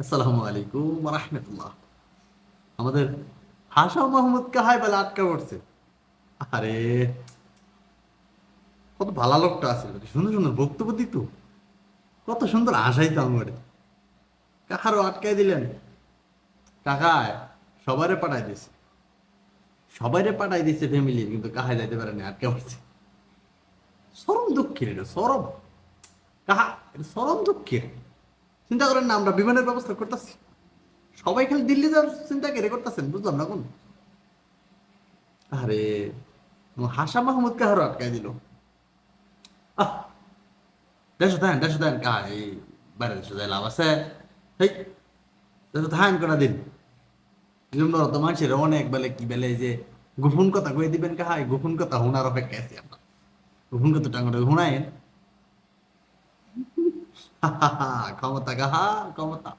আসসালামু আলাইকুম রাহমাতুল্লাহ। আমাদের হাসা মাহমুদ কাহাই বেলা আটকা পড়ছে। আরে কত ভালো লোকটা আছে, সুন্দর সুন্দর বক্তব্য দিত, কত সুন্দর হাসাইতো আমারে। কাহারও আটকাই দিলেন। কাকায় সবারে পাঠাই দিছে, সবাইরে পাঠাই দিছে ফ্যামিলি, কিন্তু কাহাই যাইতে পারেনি, আটকা পড়ছে। চরম দুঃখের এটা, চরম। কাহা এটা চরম দুঃখের। চিন্তা করেন না, আমরা বিমানের ব্যবস্থা করতেছি, সবাই খালি দিল্লি যাওয়ার চিন্তা করে করতেছেন, বুঝলাম না কোন। আরে হাসা মাহমুদ কাহারও আটকাই দিল। আহ, দেশো দেন কা এই বাইরে দেশে যাই লাভ আছে। হেই, দেশে থাকেন কটা দিন। আমরা তো মানুষের অনেক বেলে কি বেলে এই যে গোপন কথা কয়ে দিবেন কাহাই, গোপন কথা শোনার অপেক্ষা আছি আমরা। গোপন কথা টাঙ্গরে শোনায়েন। ক্ষমতা কাহা, ক্ষমতা।